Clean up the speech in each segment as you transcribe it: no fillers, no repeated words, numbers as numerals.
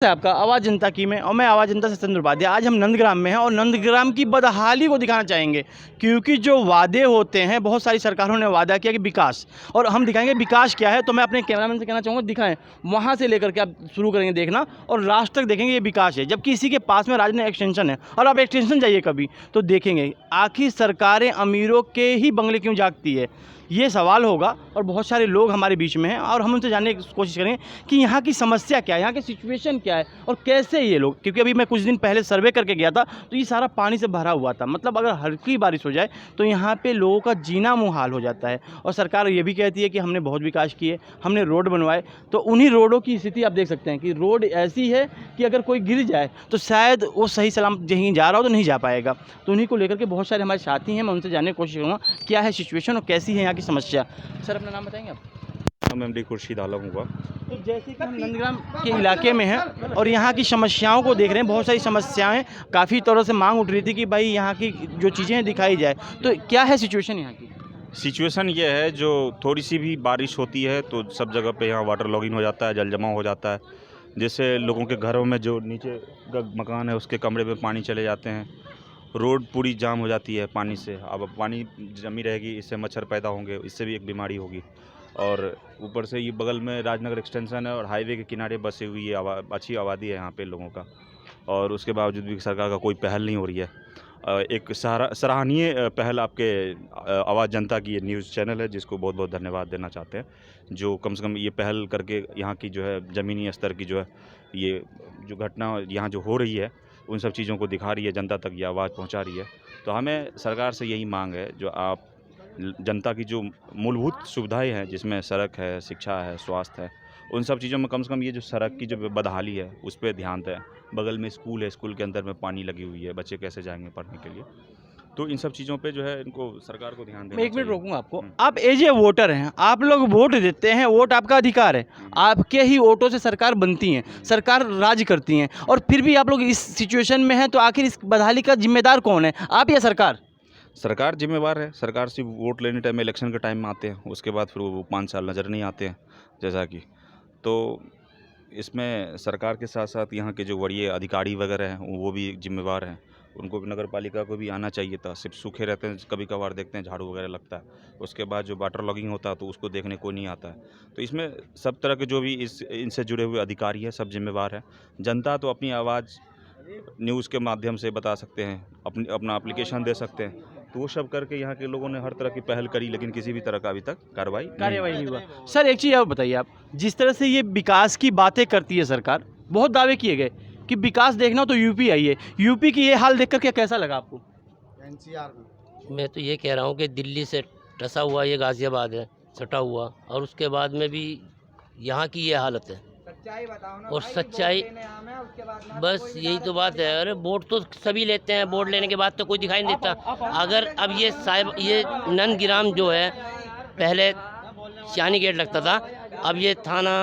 है आपका आवाज़ जनता की में और मैं आवाज़ जनता से चंद्र उपाध्याय। आज हम नंदग्राम में हैं और नंदग्राम की बदहाली को दिखाना चाहेंगे, क्योंकि जो वादे होते हैं, बहुत सारी सरकारों ने वादा किया कि विकास, और हम दिखाएंगे विकास क्या है। तो मैं अपने कैमरामैन से कहना चाहूँगा दिखाएं, वहाँ से लेकर के आप शुरू करेंगे देखना और लास्ट तक देखेंगे ये विकास है, जबकि इसी के पास में राजनगर एक्सटेंशन है। और आप एक्सटेंशन जाइए कभी तो देखेंगे आखिर सरकारें अमीरों के ही बंगले क्यों जागती है, ये सवाल होगा। और बहुत सारे लोग हमारे बीच में हैं और हम उनसे जानने की कोशिश करेंगे कि यहाँ की समस्या क्या है, यहाँ की सिचुएशन क्या है और कैसे ये लोग, क्योंकि अभी मैं कुछ दिन पहले सर्वे करके गया था तो ये सारा पानी से भरा हुआ था। मतलब अगर हल्की बारिश हो जाए तो यहाँ पे लोगों का जीना मुहाल हो जाता है। और सरकार ये भी कहती है कि हमने बहुत विकास किए, हमने रोड बनवाए, तो उन्हीं रोडों की स्थिति आप देख सकते हैं कि रोड ऐसी है कि अगर कोई गिर जाए तो शायद वो सही सलामत कहीं जा रहा हो तो नहीं जा पाएगा। तो उन्हीं को लेकर के बहुत सारे हमारे साथी हैं, मैं उनसे जानने की कोशिश करूँगा क्या है सिचुएशन और कैसी है यहाँ की समस्या। सर अपना नाम बताएंगे आप? नाम एमडी खुर्शीद आलम हुआ। तो जैसे कि हम नंदग्राम के इलाके में हैं और यहाँ की समस्याओं को देख रहे हैं, बहुत सारी समस्याएं काफ़ी तरह से मांग उठ रही थी कि भाई यहाँ की जो चीज़ें दिखाई जाए, तो क्या है सिचुएशन यहाँ की? सिचुएशन ये है, जो थोड़ी सी भी बारिश होती है तो सब जगह पे यहाँ वाटर लॉगिंग हो जाता है, जल जमाव हो जाता है, जिससे लोगों के घरों में जो नीचे का मकान है उसके कमरे में पानी चले जाते हैं। रोड पूरी जाम हो जाती है पानी से। अब पानी जमी रहेगी, इससे मच्छर पैदा होंगे, इससे भी एक बीमारी होगी। और ऊपर से ये बगल में राजनगर एक्सटेंशन है और हाईवे के किनारे बसी हुई है, अच्छी आबादी है यहाँ पे लोगों का, और उसके बावजूद भी सरकार का कोई पहल नहीं हो रही है। एक सराहनीय पहल आपके आवाज़ जनता की ये न्यूज़ चैनल है, जिसको बहुत बहुत धन्यवाद देना चाहते हैं, जो कम से कम ये पहल करके यहाँ की जो है ज़मीनी स्तर की जो है ये जो घटना यहाँ जो हो रही है उन सब चीज़ों को दिखा रही है, जनता तक ये आवाज़ पहुँचा रही है। तो हमें सरकार से यही मांग है, जो आप जनता की जो मूलभूत सुविधाएं हैं, जिसमें सड़क है, शिक्षा है, स्वास्थ्य है, उन सब चीज़ों में कम से कम ये जो सड़क की जो बदहाली है उस पर ध्यान दें। बगल में स्कूल है, स्कूल के अंदर में पानी लगी हुई है, बच्चे कैसे जाएंगे पढ़ने के लिए? तो इन सब चीज़ों पे जो है इनको सरकार को ध्यान देना मैं एक मिनट चाहिए। रोकूंगा आपको। आप एज ए वोटर हैं, आप लोग वोट देते हैं, वोट आपका अधिकार है, आपके ही वोटों से सरकार बनती हैं, सरकार राज करती हैं, और फिर भी आप लोग इस सिचुएशन में हैं, तो आखिर इस बदहाली का जिम्मेदार कौन है, आप या सरकार? सरकार जिम्मेवार है। सरकार सिर्फ वोट लेने टाइम, इलेक्शन के टाइम में आते हैं, उसके बाद फिर वो 5 साल नज़र नहीं आते हैं, जैसा कि। तो इसमें सरकार के साथ साथ यहाँ के जो वरीय अधिकारी वगैरह हैं वो भी जिम्मेवार हैं। उनको भी, नगर पालिका को भी आना चाहिए था। सिर्फ सूखे रहते हैं, कभी कभार देखते हैं झाड़ू वगैरह लगता है, उसके बाद जो वाटर लॉगिंग होता है तो उसको देखने कोई नहीं आता है। तो इसमें सब तरह के जो भी इनसे जुड़े हुए अधिकारी हैं सब जिम्मेवार हैं। जनता तो अपनी आवाज़ न्यूज़ के माध्यम से बता सकते हैं, अपना एप्लीकेशन दे सकते हैं, तो वो सब करके यहाँ के लोगों ने हर तरह की पहल करी, लेकिन किसी भी तरह का अभी तक कार्रवाई नहीं हुआ। सर एक चीज़ और बताइए आप, जिस तरह से ये विकास की बातें करती है सरकार, बहुत दावे किए गए कि विकास देखना हो तो यूपी आइए, यूपी की ये हाल देखकर क्या कैसा लगा आपको? एनसीआर में मैं तो ये कह रहा हूँ कि दिल्ली से टसा हुआ ये गाज़ियाबाद है, सटा हुआ, और उसके बाद में भी यहाँ की ये हालत है। सच्चाई बताओ ना। और सच्चाई बस यही तो बात है। अरे वोट तो सभी लेते हैं, वोट लेने के बाद तो कोई दिखाई नहीं देता। अगर अब ये नंदग्राम जो है, पहले चानी गेट लगता था, अब ये थाना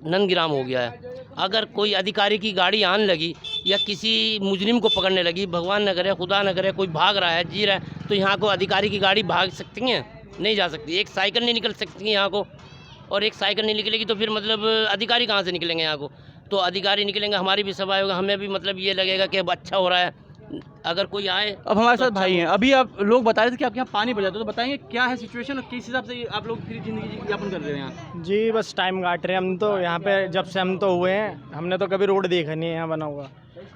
नंदग्राम हो गया है। अगर कोई अधिकारी की गाड़ी आने लगी या किसी मुजरिम को पकड़ने लगी, भगवान न करे, खुदा न करे, कोई भाग रहा है, जी रहा है, तो यहाँ को अधिकारी की गाड़ी भाग सकती हैं? नहीं जा सकती। एक साइकिल नहीं निकल सकती यहाँ को, और एक साइकिल नहीं निकलेगी तो फिर मतलब अधिकारी कहाँ से निकलेंगे यहाँ को? तो अधिकारी निकलेंगे, हमारी भी सफाई होगा, हमें भी मतलब ये लगेगा कि अब अच्छा हो रहा है अगर कोई आए। अब हमारे साथ भाई हैं, अभी आप लोग बता रहे थे कि आपके यहाँ पानी भर जाता है, तो बताएंगे क्या है सिचुएशन और किस हिसाब से आप लोग फिर ज़िंदगी यापन कर रहे हैं यहाँ? जी बस टाइम काट रहे हैं हम तो यहाँ पे। जब से हम तो हुए हैं, हमने तो कभी रोड देखा नहीं है यहाँ बना हुआ,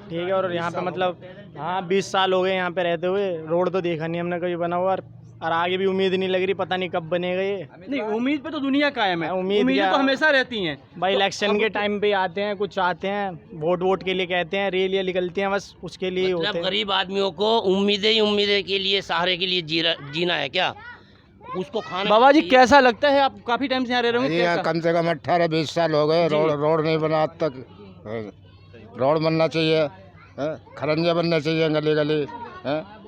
ठीक है। और यहाँ पे मतलब हाँ 20 साल हो गए यहाँ पे रहते हुए, रोड तो देखा नहीं हमने कभी बना हुआ, और आगे भी उम्मीद नहीं लग रही, पता नहीं कब बनेगा ये। नहीं, उम्मीद पे तो दुनिया कायम है, उम्मीद तो हमेशा रहती हैं भाई। इलेक्शन के टाइम पे आते हैं, कुछ आते हैं, वोट के लिए कहते हैं, रैलियाँ निकलती हैं, बस उसके लिए होते हैं। गरीब आदमियों को उम्मीदें के लिए, सहारे के लिए जीना है क्या? उसको खाना। बाबा जी कैसा लगता है, आप काफी टाइम से यहाँ रह रहे होंगे? यहाँ कम से कम 18-20 साल हो गए, रोड नहीं बना आज तक। रोड बनना चाहिए, खरंजे बनने चाहिए गली गली,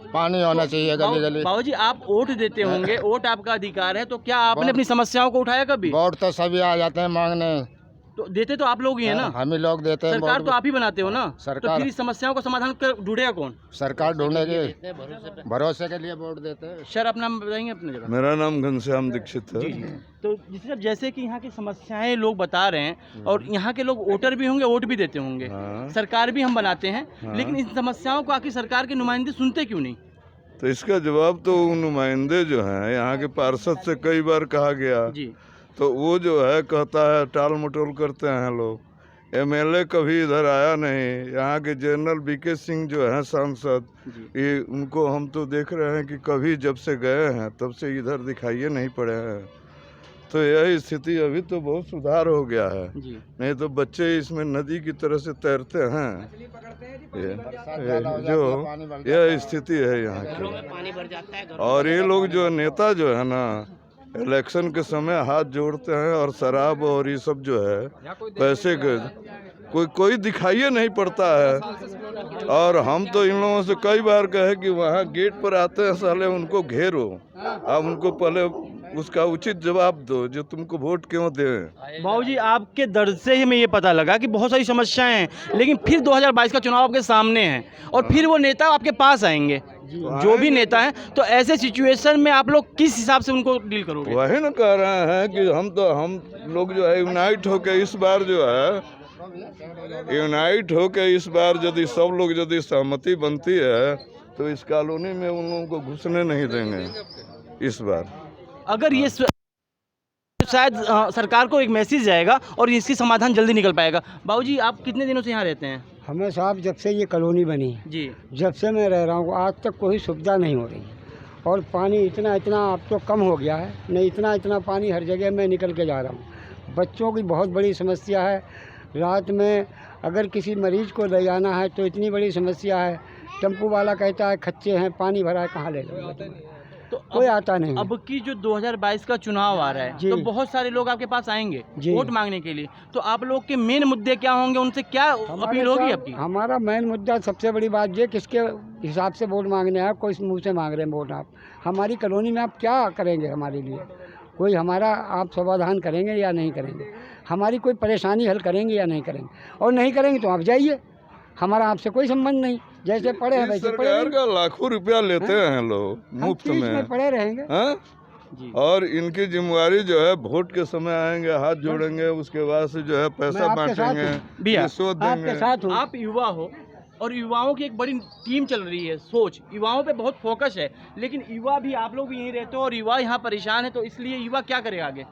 पानी होना चाहिए गली गली। बाबा जी आप वोट देते होंगे, वोट आपका अधिकार है, तो क्या आपने अपनी समस्याओं को उठाया कभी? वोट तो सभी आ जाते हैं मांगने, तो देते तो आप लोग ही है ना, हम ही लोग देते हैं सरकार वोट। तो आप ही बनाते हो ना, तो सरकार- फिर इस समस्याओं का समाधान ढूंढेगा कौन? सरकार ढूंढेगी, देते हैं भरोसे पे। भरोसे के लिए वोट देते हैं। सर आप नाम बताएंगे अपने जगह? मेरा नाम घनश्याम दीक्षित है। जी जी। तो जैसे कि यहाँ की समस्याएं लोग बता रहे हैं और यहाँ के लोग वोटर भी होंगे, वोट भी देते होंगे, हाँ। सरकार भी हम बनाते हैं, हाँ। लेकिन इन समस्याओं को आखिर सरकार के नुमाइंदे सुनते क्यों नहीं? तो इसका जवाब तो उन नुमाइंदे जो हैं यहाँ के पार्षद से कई बार कहा गया, जी तो वो जो है कहता है, टाल मटोल करते हैं लोग। एमएलए कभी इधर आया नहीं। यहाँ के जनरल बीके सिंह जो हैं सांसद, ये उनको हम तो देख रहे हैं कि कभी जब से गए हैं तब से इधर दिखाइए नहीं पड़े हैं। तो यह स्थिति अभी तो बहुत सुधार हो गया है, जी। नहीं तो बच्चे इसमें नदी की तरह से तैरते हैं। जो यह स्थिति है यहाँ घरों की। में पानी भर जाता है, और ये लोग जो नेता जो है ना, इलेक्शन के समय हाथ जोड़ते हैं और शराब और ये सब जो है पैसे के कोई दिखाइए नहीं पड़ता है। और हम तो इन लोगों से कई बार कहे कि वहाँ गेट पर आते हैं साले, उनको घेरो, अब उनको पहले उसका उचित जवाब दो जो तुमको वोट क्यों दें। बाबूजी आपके दर्द से ही हमें ये पता लगा कि बहुत सारी समस्याएं हैं, लेकिन फिर 2022 का चुनाव आपके सामने है और फिर वो नेता आपके पास आएंगे, जो भी नेता हैं, तो ऐसे सिचुएशन में आप लोग किस हिसाब से उनको डील करोगे? वही ना कह रहे हैं कि हम लोग जो है यूनाइट होके इस बार जो है, यूनाइट होके इस बार यदि सब लोग यदि सहमति बनती है तो इस कॉलोनी में उन लोगों को घुसने नहीं देंगे इस बार। अगर ये शायद सरकार को एक मैसेज जाएगा और इसकी समाधान जल्दी निकल पाएगा। बाबूजी आप कितने दिनों से यहाँ रहते हैं? हमें साहब जब से ये कॉलोनी बनी है, जी जब से मैं रह रहा हूँ, आज तक कोई सुविधा नहीं हो रही है। और पानी इतना अब तो कम हो गया है, नहीं इतना पानी हर जगह मैं निकल के जा रहा हूँ। बच्चों की बहुत बड़ी समस्या है। रात में अगर किसी मरीज को ले जाना है तो इतनी बड़ी समस्या है। टेम्पू वाला कहता है खच्चे हैं, पानी भरा है, कहाँ ले जाऊँगा? तो कोई आता नहीं। अब की जो 2022 का चुनाव आ रहा है, जी। तो बहुत सारे लोग आपके पास आएंगे जी। वोट मांगने के लिए, तो आप लोग के मेन मुद्दे क्या होंगे, उनसे क्या अपील होगी आपकी? हमारा मेन मुद्दा सबसे बड़ी बात ये, किसके हिसाब से वोट मांगने हैं, कोई मुँह से मांग रहे हैं वोट। आप हमारी कॉलोनी में आप क्या करेंगे हमारे लिए? कोई हमारा आप समाधान करेंगे या नहीं करेंगे? हमारी कोई परेशानी हल करेंगे या नहीं करेंगे? और नहीं करेंगे तो आप जाइए, हमारा आपसे कोई संबंध नहीं। जैसे पड़े हैं वैसे पड़े सरकार का लाखों रुपया लेते हैं लोग मुफ्त में, पड़े रहेंगे। हाँ? जी। और इनकी जिम्मेवारी जो है वोट के समय आएंगे, हाथ जोड़ेंगे, उसके बाद से जो है पैसा आपके साथ बांटेंगे, भैया, रिश्वत आपके देंगे। साथ हूँ। आप युवा हो और युवाओं की एक बड़ी टीम चल रही है, सोच युवाओं पे बहुत फोकस है, लेकिन युवा भी आप लोग भी यहीं रहते हो और युवा यहाँ परेशान है, तो इसलिए युवा क्या करेगा आगे?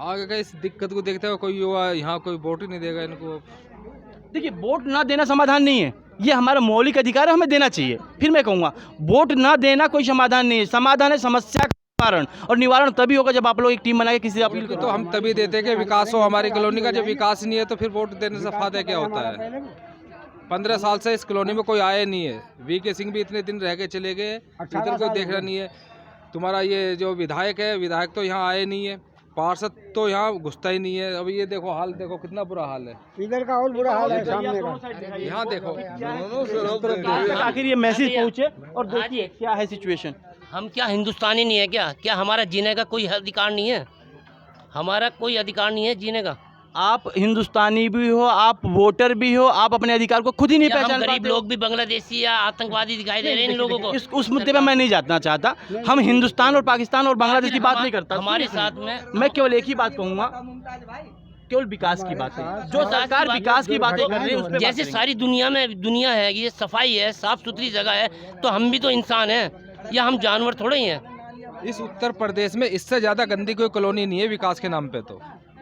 आगे का इस दिक्कत को देखते हुए कोई युवा यहाँ कोई वोट ही नहीं देगा इनको। देखिए, वोट ना देना समाधान नहीं है, ये हमारा मौलिक अधिकार है, हमें देना चाहिए। फिर मैं कहूँगा वोट ना देना कोई समाधान नहीं है, समाधान है समस्या का निवारण, और निवारण तभी होगा जब आप लोग एक टीम बना के किसी अपील तो हम तभी देते हैं कि विकास हो हमारी कॉलोनी का। जब विकास नहीं है तो फिर वोट देने से फायदा क्या होता है? 15 साल से इस कॉलोनी में कोई आया नहीं है। वीके सिंह भी इतने दिन रह के चले गए, इधर कोई देख रहा नहीं है। तुम्हारा ये जो विधायक है, विधायक तो यहाँ आए नहीं है, पार्षद तो यहाँ घुसता ही नहीं है। अब ये देखो हाल, देखो कितना बुरा हाल है इधर का और बुरा हाल है सामने का। यहाँ देखो। आखिर ये मैसेज पहुँचे और देखिए क्या है सिचुएशन। हम क्या हिंदुस्तानी नहीं है क्या? क्या हमारा जीने का कोई अधिकार नहीं है? हमारा कोई अधिकार नहीं है जीने का? आप हिंदुस्तानी भी हो, आप वोटर भी हो, आप अपने अधिकार को खुद ही नहीं या हम पहचान गरीब पाते हो? लोग भी बांग्लादेशी या आतंकवादी दिखाई दे रहे हैं इन लोगों को। उस मुद्दे पे मैं नहीं जाना चाहता। हम हिंदुस्तान और पाकिस्तान और बांग्लादेश की बात नहीं करता। हमारे साथ में मैं केवल एक ही बात कहूँगा, केवल विकास की बात है। जो सरकार विकास की बातें कर रही है उस पे जैसे सारी दुनिया में दुनिया है, ये सफाई है, साफ सुथरी जगह है, तो हम भी तो इंसान हैं या हम जानवर थोड़े ही हैं? इस उत्तर प्रदेश में इससे ज़्यादा गंदी कोई कॉलोनी नहीं है विकास के नाम पे। तो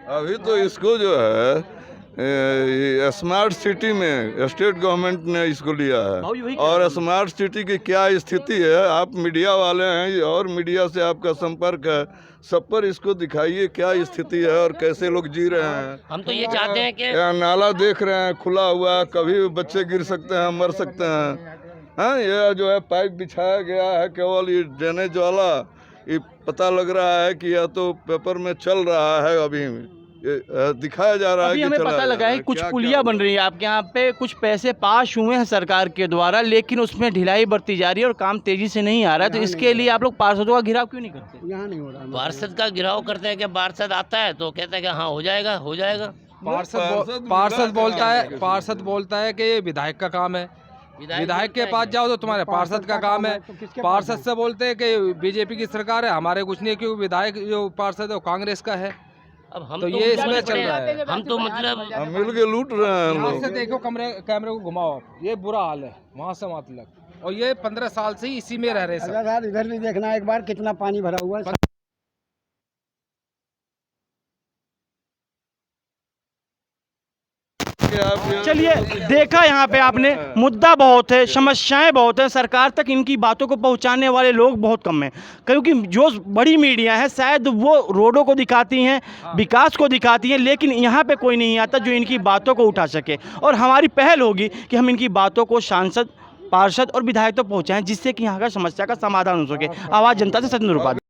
अभी तो इसको जो है स्मार्ट सिटी में स्टेट गवर्नमेंट ने इसको लिया है, और स्मार्ट सिटी की क्या स्थिति है, आप मीडिया वाले हैं और मीडिया से आपका संपर्क है, सब पर इसको दिखाइए क्या स्थिति है और कैसे लोग जी रहे हैं। हम तो ये चाहते हैं कि यहाँ नाला देख रहे हैं खुला हुआ, कभी भी बच्चे गिर सकते हैं, मर सकते हैं। हाँ, ये जो है पाइप बिछाया गया है केवल ये ड्रेनेज वाला, ये पता लग रहा है कि या तो पेपर में चल रहा है, अभी ये दिखाया जा रहा है अभी कि हमें चला पता जा लगा रहा है कुछ क्या- पुलिया क्या बन रही है आपके यहाँ पे, कुछ पैसे पास हुए हैं सरकार के द्वारा, लेकिन उसमें ढिलाई बरती जा रही है और काम तेजी से नहीं आ रहा है। तो इसके लिए आप लोग पार्षदों का घिराव क्यों नहीं करते? यहाँ नहीं हो रहा। पार्षद का गिराव करते हैं कि पार्षद आता है तो कहता है कि हाँ हो जाएगा हो जाएगा। पार्षद बोलता है कि ये विधायक का काम है। विधायक के पास जाओ तो तुम्हारे पार्षद का काम है। पार्षद से बोलते हैं कि बीजेपी की सरकार है, हमारे कुछ नहीं है, क्योंकि विधायक जो पार्षद है वो कांग्रेस का है। अब हम तो ये इसमें चल रहा है। हम तो मतलब मिल के लूट रहे हैं यहाँ लोग। से देखो कैमरे को घुमाओ आप, ये बुरा हाल है वहाँ से मतलब। और ये 15 साल से ही इसी में रह रहे हैं सब। साहब इधर भी देखना एक बार कितना पानी भरा हुआ है। चलिए, देखा यहाँ पे आपने, मुद्दा बहुत है, समस्याएं बहुत हैं, सरकार तक इनकी बातों को पहुँचाने वाले लोग बहुत कम हैं। क्योंकि जो बड़ी मीडिया है शायद वो रोडों को दिखाती हैं, विकास को दिखाती हैं, लेकिन यहाँ पे कोई नहीं आता जो इनकी बातों को उठा सके। और हमारी पहल होगी कि हम इनकी बातों को सांसद, पार्षद और विधायक तक पहुँचाएँ, जिससे कि यहाँ का समस्या का समाधान हो सके। आवाज़ जनता से सत्येंद्र उपाध्याय।